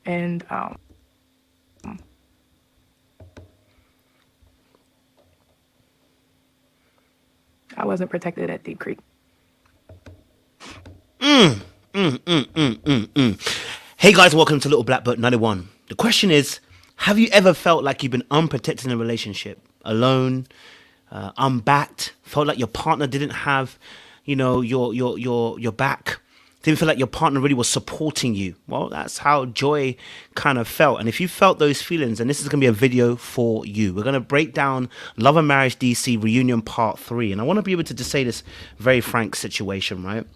And I wasn't protected at Deep Creek. Hey guys, welcome to Little Black Book 91. The question is, have you ever felt like you've been unprotected in a relationship? Alone, unbacked, felt like your partner didn't have, your back. Didn't feel like your partner really was supporting you. Well, that's how Joy kind of felt. And if you felt those feelings, and this is going to be a video for you. We're going to break down Love and Marriage DC Reunion Part 3. And I want to be able to just say this very frank situation, right?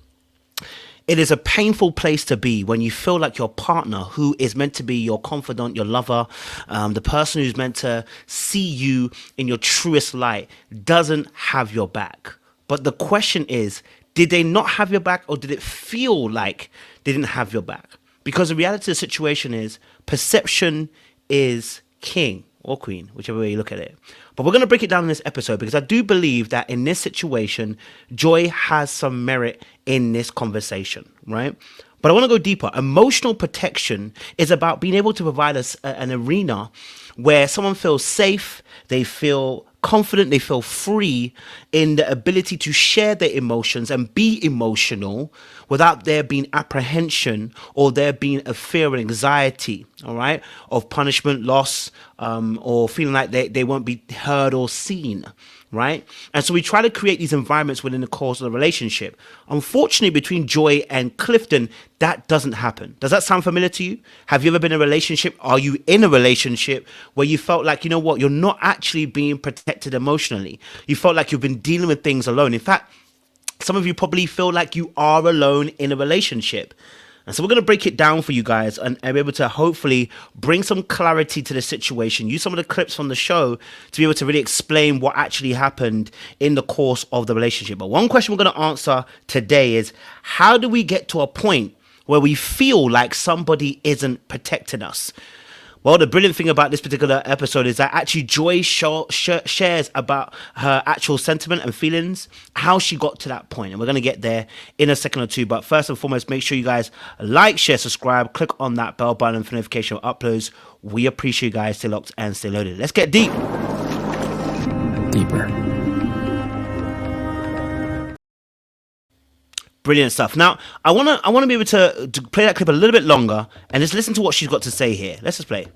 It is a painful place to be when you feel like your partner, who is meant to be your confidant, your lover, the person who's meant to see you in your truest light, doesn't have your back. But the question is, did they not have your back, or did it feel like they didn't have your back? Because the reality of the situation is, perception is king or queen, whichever way you look at it. But we're going to break it down in this episode because I do believe that in this situation, Joy has some merit in this conversation, right? But I want to go deeper. Emotional protection is about being able to provide us an arena where someone feels safe, they feel confident, they feel free in the ability to share their emotions and be emotional without there being apprehension or there being a fear and anxiety, all right, of punishment, loss, or feeling like they won't be heard or seen, right? And so we try to create these environments within the course of the relationship. Unfortunately, between Joy and Clifton, that doesn't happen. Does that sound familiar to you? Have you ever been in a relationship? Are you in a relationship where you felt like, you know what, you're not actually being protected emotionally? You felt like you've been dealing with things alone. In fact, some of you probably feel like you are alone in a relationship. And so we're going to break it down for you guys and be able to hopefully bring some clarity to the situation. Use some of the clips from the show to be able to really explain what actually happened in the course of the relationship. But one question we're going to answer today is, how do we get to a point where we feel like somebody isn't protecting us? Well, the brilliant thing about this particular episode is that actually Joy shares about her actual sentiment and feelings, how she got to that point. And we're going to get there in a second or two. But first and foremost, make sure you guys like, share, subscribe, click on that bell button for notification of uploads. We appreciate you guys. Stay locked and stay loaded. Let's get deep. Deeper. Brilliant stuff. Now, I wanna be able to play that clip a little bit longer and just listen to what she's got to say here. Let's just play.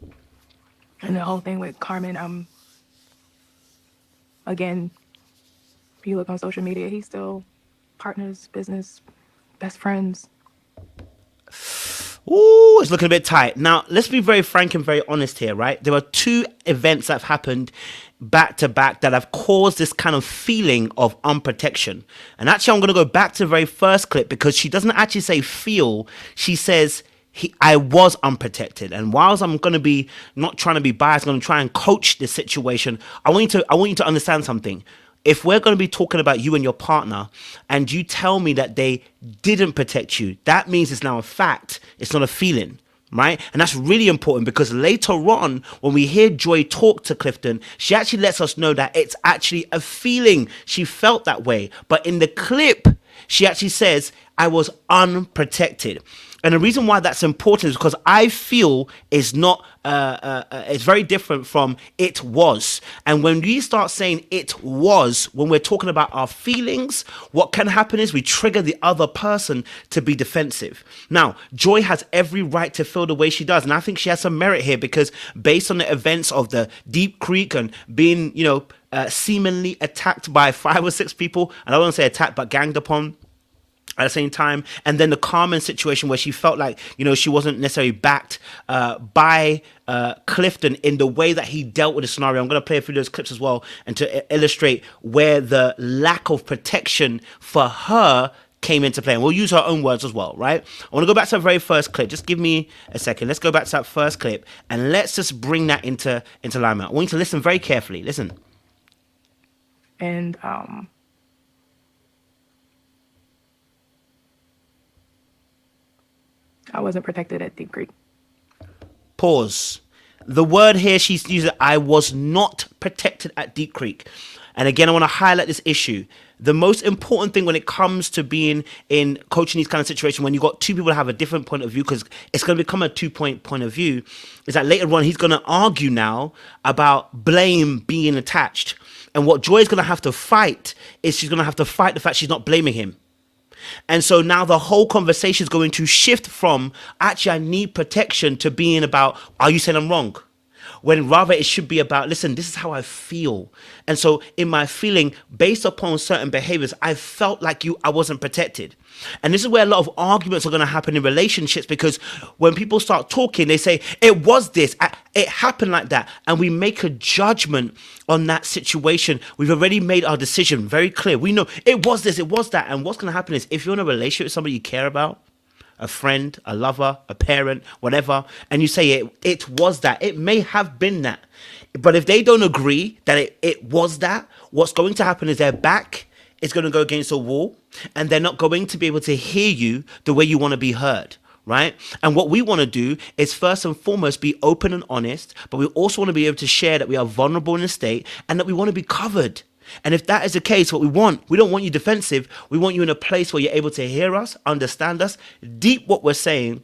And the whole thing with Carmen, again, if you look on social media, he's still partners, business, best friends. Ooh, it's looking a bit tight. Now, let's be very frank and very honest here, right? There are two events that have happened back to back that have caused this kind of feeling of unprotection. And actually, I'm going to go back to the very first clip because she doesn't actually say feel. She says, I was unprotected. And whilst I'm going to be not trying to be biased, I'm going to try and coach this situation. I want you to understand something. If we're going to be talking about you and your partner and you tell me that they didn't protect you, that means it's now a fact. It's not a feeling, right? And that's really important because later on, when we hear Joy talk to Clifton, she actually lets us know that it's actually a feeling. She felt that way. But in the clip, she actually says, I was unprotected. And the reason why that's important is because I feel is not, it's very different from it was. And when we start saying it was, when we're talking about our feelings, what can happen is we trigger the other person to be defensive. Now, Joy has every right to feel the way she does. And I think she has some merit here because based on the events of the Deep Creek and being, seemingly attacked by 5 or 6 people, and I don't want to say attacked, but ganged upon at the same time, and then the Carmen situation where she felt like, she wasn't necessarily backed by Clifton in the way that he dealt with the scenario. I'm going to play a few of those clips as well and to illustrate where the lack of protection for her came into play. And we'll use her own words as well, right? I want to go back to the very first clip. Just give me a second. Let's go back to that first clip and let's just bring that into alignment. I want you to listen very carefully. Listen. And I wasn't protected at Deep Creek. Pause. The word here she's using, I was not protected at Deep Creek. And again, I want to highlight this issue. The most important thing when it comes to being in coaching these kind of situations, when you've got two people that have a different point of view, because it's going to become a 2-point of view, is that later on he's going to argue now about blame being attached. And what Joy is going to have to fight is she's going to have to fight the fact she's not blaming him. And so now the whole conversation is going to shift from, actually, I need protection, to being about, are you saying I'm wrong? When rather it should be about, listen, this is how I feel. And so in my feeling, based upon certain behaviors, I felt like I wasn't protected. And this is where a lot of arguments are going to happen in relationships, because when people start talking, they say, it was this, it happened like that. And we make a judgment on that situation. We've already made our decision very clear. We know it was this, it was that. And what's going to happen is, if you're in a relationship with somebody you care about, a friend, a lover, a parent, whatever, and you say it was that, it may have been that. But if they don't agree that it was that, what's going to happen is their back is going to go against a wall, and they're not going to be able to hear you the way you want to be heard, right? And what we want to do is, first and foremost, be open and honest, but we also want to be able to share that we are vulnerable in a state and that we want to be covered. And if that is the case, what we don't want you defensive. We want you in a place where you're able to hear us, understand us, deep what we're saying,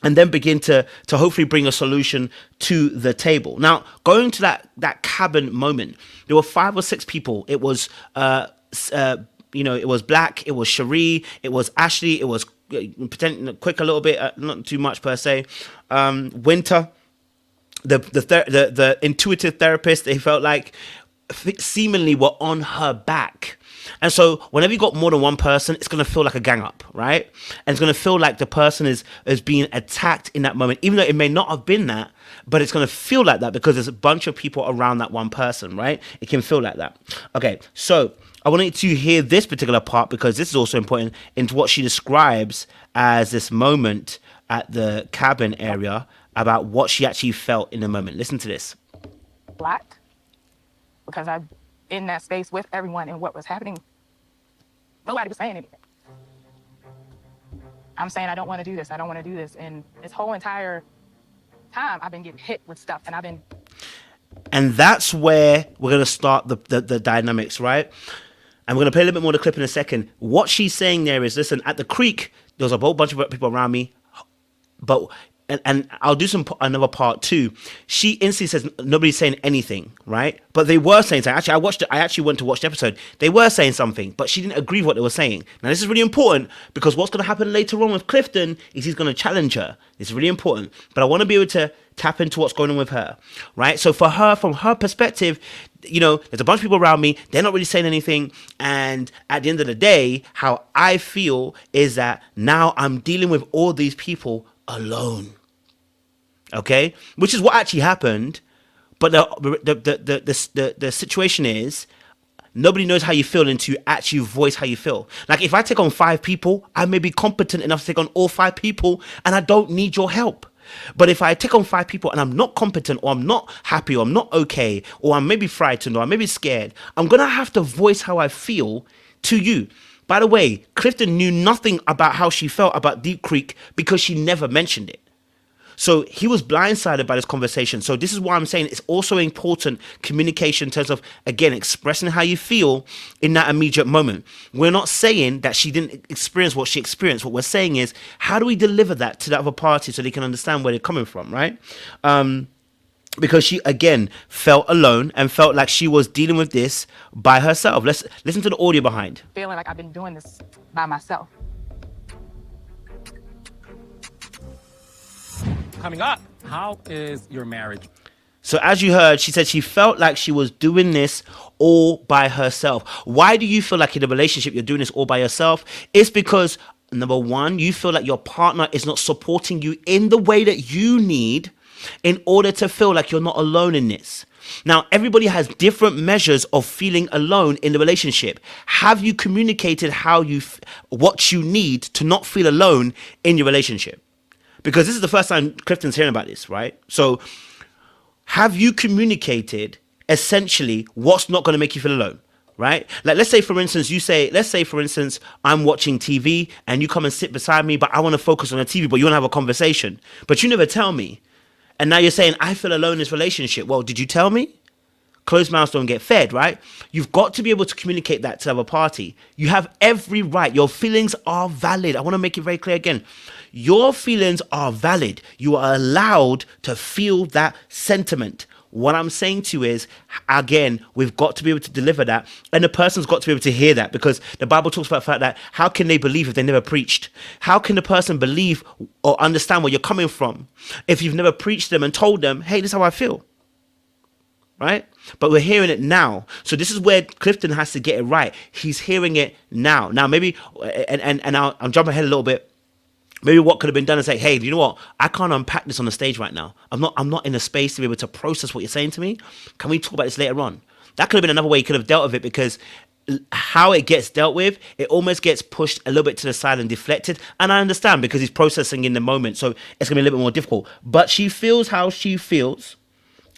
and then begin to hopefully bring a solution to the table. Now, going to that cabin moment, there were 5 or 6 people. It was, it was Black, it was Cherie, it was Ashley, it was Quick a little bit, not too much per se. Winter, the intuitive therapist. They felt like seemingly were on her back. And so whenever you got more than one person, it's going to feel like a gang up, right? And it's going to feel like the person is being attacked in that moment, even though it may not have been that, but it's going to feel like that because there's a bunch of people around that one person, right? It can feel like that. Okay, so I wanted to hear this particular part, because this is also important into what she describes as this moment at the cabin area, about what she actually felt in the moment. Listen to this. Black, because I'm in that space with everyone, and what was happening, nobody was saying anything. I'm saying, I don't want to do this. I don't want to do this. And this whole entire time, I've been getting hit with stuff, and I've been... And that's where we're going to start the dynamics, right? And we're going to play a little bit more of the clip in a second. What she's saying there is, listen, at the creek, there was a whole bunch of people around me, but... And I'll do another part too. She instantly says nobody's saying anything, right? But they were saying something. Actually, I actually went to watch the episode. They were saying something, but she didn't agree with what they were saying. Now, this is really important, because what's going to happen later on with Clifton is he's going to challenge her. It's really important. But I want to be able to tap into what's going on with her, right? So for her, from her perspective, there's a bunch of people around me. They're not really saying anything. And at the end of the day, how I feel is that now I'm dealing with all these people alone. Okay, which is what actually happened. But the situation is, nobody knows how you feel until you actually voice how you feel. Like, if I take on 5 people, I may be competent enough to take on all 5 people, and I don't need your help. But if I take on 5 people and I'm not competent, or I'm not happy, or I'm not okay, or I'm maybe frightened, or I'm maybe scared, I'm gonna have to voice how I feel to you. By the way, Clifton knew nothing about how she felt about Deep Creek because she never mentioned it. So he was blindsided by this conversation. So this is why I'm saying it's also important communication in terms of, again, expressing how you feel in that immediate moment. We're not saying that she didn't experience what she experienced. What we're saying is, how do we deliver that to the other party so they can understand where they're coming from, right? Because she, again, felt alone and felt like she was dealing with this by herself. Let's listen to the audio behind. Feeling like I've been doing this by myself. Coming up, how is your marriage? So as you heard, she said she felt like she was doing this all by herself. Why do you feel like in a relationship you're doing this all by yourself? It's because, number one, you feel like your partner is not supporting you in the way that you need in order to feel like you're not alone in this. Now, everybody has different measures of feeling alone in the relationship. Have you communicated what you need to not feel alone in your relationship? Because this is the first time Clifton's hearing about this, right? So have you communicated essentially what's not going to make you feel alone, right? Like, let's say, for instance, I'm watching TV and you come and sit beside me, but I want to focus on the TV, but you want to have a conversation, but you never tell me. And now you're saying, I feel alone in this relationship. Well, did you tell me? closed mouths don't get fed, right? You've got to be able to communicate that to the other party. You have every right. Your feelings are valid. I want to make it very clear again. Your feelings are valid. You are allowed to feel that sentiment. What I'm saying to you is, again, we've got to be able to deliver that. And the person's got to be able to hear that, because the Bible talks about the fact that how can they believe if they never preached? How can the person believe or understand where you're coming from if you've never preached them and told them, hey, this is how I feel? Right? But we're hearing it now. So this is where Clifton has to get it right. He's hearing it now. Now, maybe, and I'll jump ahead a little bit. Maybe what could have been done is say, hey, you know what? I can't unpack this on the stage right now. I'm not in a space to be able to process what you're saying to me. Can we talk about this later on? That could have been another way you could have dealt with it, because how it gets dealt with, it almost gets pushed a little bit to the side and deflected. And I understand, because he's processing in the moment. So it's going to be a little bit more difficult. But she feels how she feels.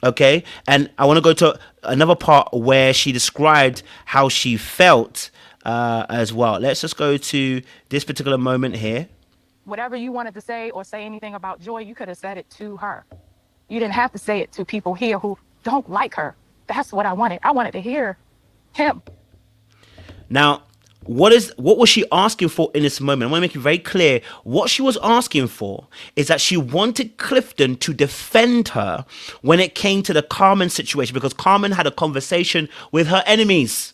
Okay. And I want to go to another part where she described how she felt as well. Let's just go to this particular moment here. Whatever you wanted to say or say anything about Joy, you could have said it to her. You didn't have to say it to people here who don't like her. That's what I wanted. I wanted to hear him. Now, what was she asking for in this moment? I want to make it very clear. What she was asking for is that she wanted Clifton to defend her when it came to the Carmen situation, because Carmen had a conversation with her enemies.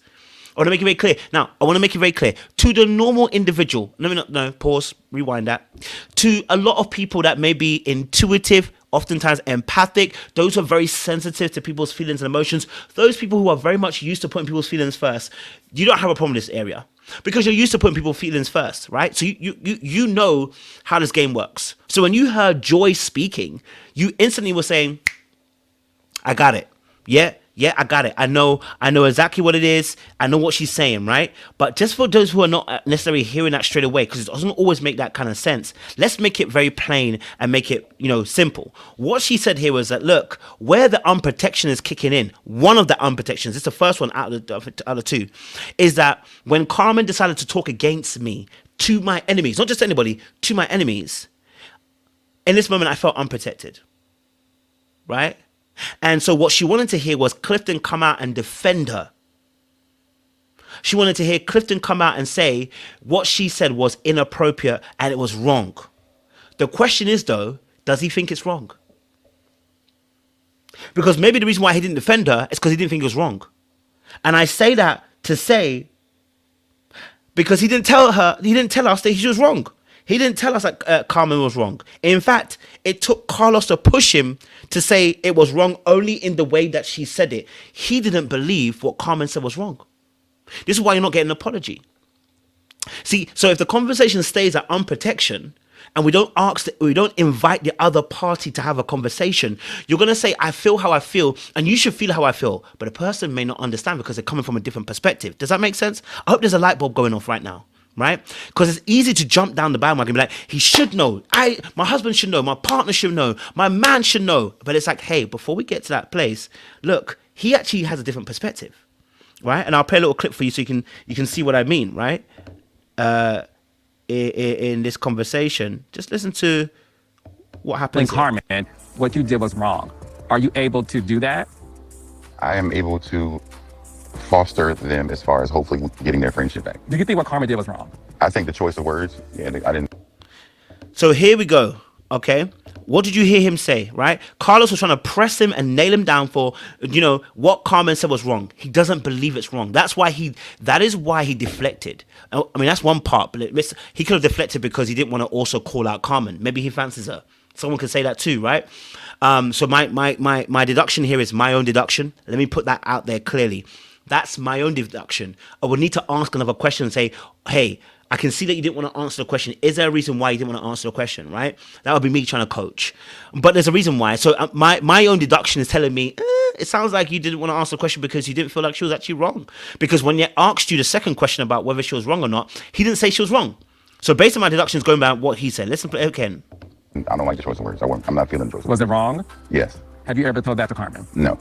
I want to make it very clear. Now, I want to make it very clear. To the normal individual, no, pause, rewind that. To a lot of people that may be intuitive, oftentimes empathic, those who are very sensitive to people's feelings and emotions, those people who are very much used to putting people's feelings first, you don't have a problem in this area, because you're used to putting people's feelings first, right? So you know how this game works. So when you heard Joy speaking, you instantly were saying, I got it. Yeah, I got it. I know exactly what it is. I know what she's saying, right? But just for those who are not necessarily hearing that straight away, because it doesn't always make that kind of sense, let's make it very plain and make it, simple. What she said here was that, look, where the unprotection is kicking in, one of the unprotections, it's the first one out of the two, is that when Carmen decided to talk against me to my enemies, not just anybody, to my enemies, in this moment I felt unprotected, right? And so what she wanted to hear was Clifton come out and defend her. She wanted to hear Clifton come out and say what she said was inappropriate and it was wrong. The question is, though, does he think it's wrong? Because maybe the reason why he didn't defend her is because he didn't think it was wrong. And I say that to say, because he didn't tell us that she was wrong. He didn't tell us that Carmen was wrong. In fact, it took Carlos to push him to say it was wrong only in the way that she said it. He didn't believe what Carmen said was wrong. This is why you're not getting an apology. See, so if the conversation stays at unprotection and we don't invite the other party to have a conversation, you're going to say, I feel how I feel, and you should feel how I feel. But the person may not understand because they're coming from a different perspective. Does that make sense? I hope there's a light bulb going off right now. Right? Because it's easy to jump down the bandwagon and be like, he should know. My husband should know. My partner should know. My man should know. But it's like, hey, before we get to that place, look, he actually has a different perspective. Right? And I'll play a little clip for you so you can see what I mean, right? In this conversation. Just listen to what happens. Carmen, what you did was wrong. Are you able to do that? I am able to foster them as far as hopefully getting their friendship back. Do you think what Carmen did was wrong? I think the choice of words, I didn't. So here we go, okay? What did you hear him say, right? Carlos was trying to press him and nail him down for, what Carmen said was wrong. He doesn't believe it's wrong. That is why he deflected. I mean, that's one part, but he could have deflected because he didn't want to also call out Carmen. Maybe he fancies her. Someone could say that too, right? So my deduction here is my own deduction. Let me put that out there clearly. That's my own deduction. I would need to ask another question and say, hey, I can see that you didn't want to answer the question. Is there a reason why you didn't want to answer the question, right? That would be me trying to coach. But there's a reason why. So my own deduction is telling me, it sounds like you didn't want to answer the question because you didn't feel like she was actually wrong. Because when you asked you the second question about whether she was wrong or not, he didn't say she was wrong. So based on my deductions going by what he said, listen again. I don't like the choice of words. I'm not feeling the choice of words. Was it wrong? Yes. Have you ever told that to Carmen? No.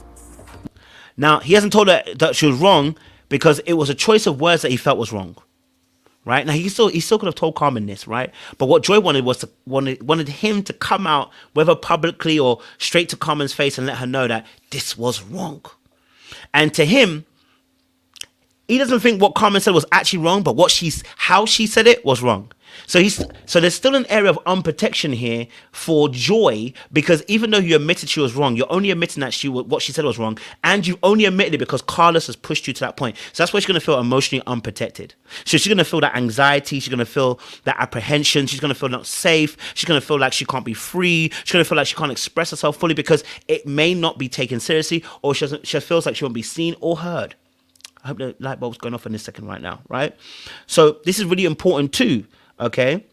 Now, he hasn't told her that she was wrong because it was a choice of words that he felt was wrong, right? Now, he still could have told Carmen this, right? But what Joy wanted was wanted him to come out, whether publicly or straight to Carmen's face, and let her know that this was wrong. And to him, he doesn't think what Carmen said was actually wrong, but how she said it was wrong. So there's still an area of unprotection here for Joy, because even though you admitted she was wrong, you're only admitting that what she said was wrong, and you only admitted it because Carlos has pushed you to that point. So that's why she's going to feel emotionally unprotected. So she's going to feel that anxiety, she's going to feel that apprehension, she's going to feel not safe, she's going to feel like she can't be free, she's going to feel like she can't express herself fully because it may not be taken seriously, or she feels like she won't be seen or heard. I hope the light bulb's going off in this second right now, right? So this is really important too. Okay,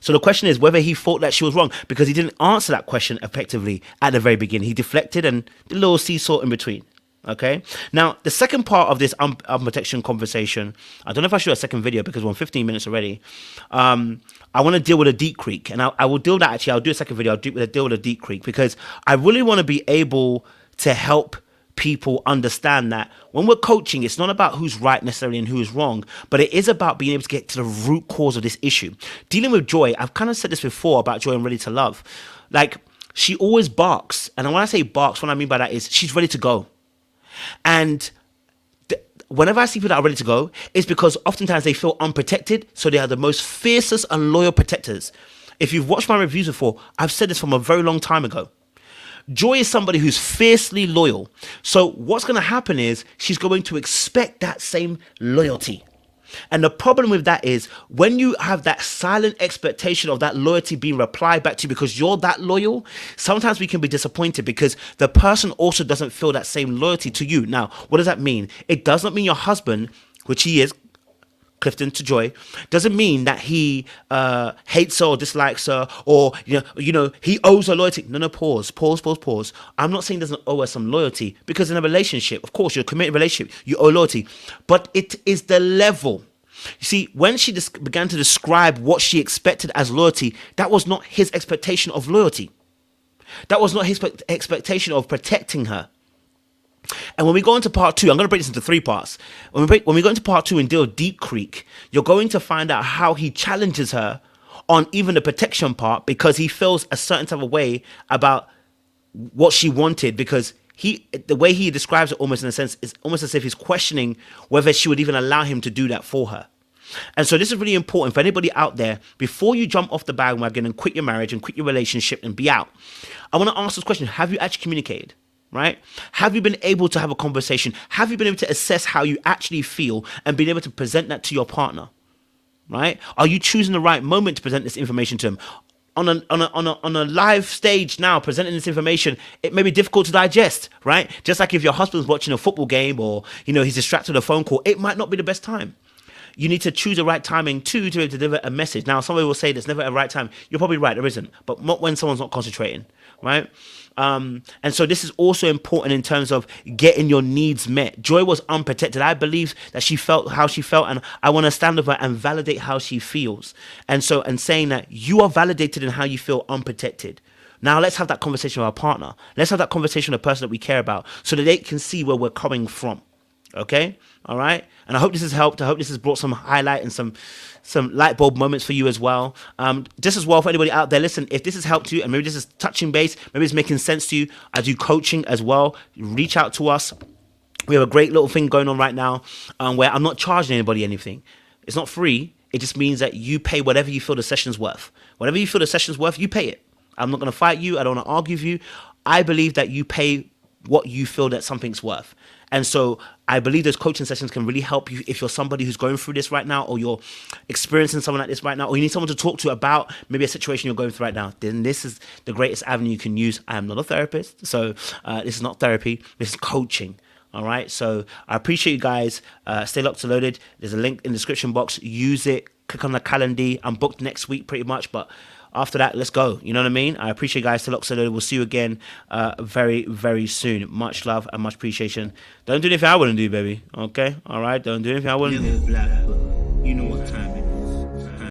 so the question is whether he thought that she was wrong, because he didn't answer that question effectively at the very beginning. He deflected and did a little seesaw in between. Okay, now the second part of this unprotection conversation, I don't know if I should do a second video because we're on 15 minutes already. I want to deal with a deep creek, and I will deal that actually. I'll do a second video. I'll deal with a deep creek because I really want to be able to help people understand that when we're coaching, it's not about who's right necessarily and who's wrong, but it is about being able to get to the root cause of this issue. Dealing with Joy, I've kind of said this before about Joy and Ready to Love. Like, she always barks. And when I say barks, what I mean by that is she's ready to go. And whenever I see people that are ready to go, it's because oftentimes they feel unprotected. So they are the most fiercest and loyal protectors. If you've watched my reviews before, I've said this from a very long time ago. Joy is somebody who's fiercely loyal. So what's going to happen is she's going to expect that same loyalty. And the problem with that is when you have that silent expectation of that loyalty being replied back to you because you're that loyal, sometimes we can be disappointed because the person also doesn't feel that same loyalty to you. Now, what does that mean? It does not mean your husband, which he is, Clifton to Joy, doesn't mean that he hates her or dislikes her, or you know he owes her loyalty. No, pause. I'm not saying he doesn't owe her some loyalty, because in a relationship, of course, you're a committed relationship, you owe loyalty, but it is the level. You see, when she began to describe what she expected as loyalty, that was not his expectation of loyalty. That was not his expectation of protecting her. And when we go into part 2, I'm going to break this into 3 parts. When we go into part 2 and deal with Deep Creek, you're going to find out how he challenges her on even the protection part, because he feels a certain type of way about what she wanted, because the way he describes it almost in a sense is almost as if he's questioning whether she would even allow him to do that for her. And so this is really important for anybody out there. Before you jump off the bandwagon and quit your marriage and quit your relationship and be out, I want to ask this question. Have you actually communicated? Right? Have you been able to have a conversation? Have you been able to assess how you actually feel and been able to present that to your partner? Right? Are you choosing the right moment to present this information to him? On a live stage now, presenting this information, it may be difficult to digest, right? Just like if your husband's watching a football game, or he's distracted with a phone call, it might not be the best time. You need to choose the right timing to deliver a message. Now, somebody will say there's never a right time. You're probably right, there isn't, but not when someone's not concentrating, right? And so this is also important in terms of getting your needs met. Joy was unprotected. I believe that she felt how she felt, and I want to stand with her and validate how she feels. And saying that you are validated in how you feel unprotected. Now let's have that conversation with our partner. Let's have that conversation with the person that we care about, so that they can see where we're coming from. Okay? All right? And I hope this has helped. I hope this has brought some highlight and some light bulb moments for you as well. Just as well for anybody out there, listen, if this has helped you and maybe this is touching base, maybe it's making sense to you, I do coaching as well. Reach out to us. We have a great little thing going on right now where I'm not charging anybody anything. It's not free. It just means that you pay whatever you feel the session's worth. Whatever you feel the session's worth, you pay it. I'm not going to fight you. I don't want to argue with you. I believe that you pay what you feel that something's worth. And so I believe those coaching sessions can really help you if you're somebody who's going through this right now, or you're experiencing someone like this right now, or you need someone to talk to about maybe a situation you're going through right now. Then this is the greatest avenue you can use. I am not a therapist, so this is not therapy. This is coaching. All right. So I appreciate you guys. Stay locked and loaded. There's a link in the description box. Use it. Click on the calendar. I'm booked next week pretty much, but after that, let's go. You know what I mean? I appreciate you guys. Stay locked and loaded. We'll see you again very, very soon. Much love and much appreciation. Don't do anything I wouldn't do, baby. Okay? All right? Don't do anything I wouldn't do. You know what time it is.